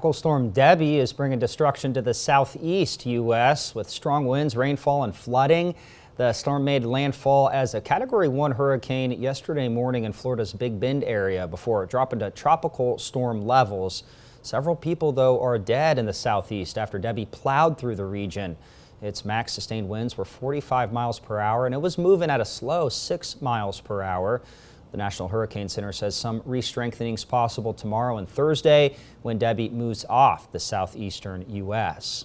Tropical storm Debby is bringing destruction to the southeast U.S. with strong winds, rainfall, and flooding. The storm made landfall as a Category 1 hurricane yesterday morning in Florida's Big Bend area before dropping to tropical storm levels. Several people, though, are dead in the southeast after Debby plowed through the region. Its max sustained winds were 45 miles per hour, and it was moving at a slow 6 miles per hour. The National Hurricane Center says some re-strengthening is possible tomorrow and Thursday when Debby moves off the southeastern U.S.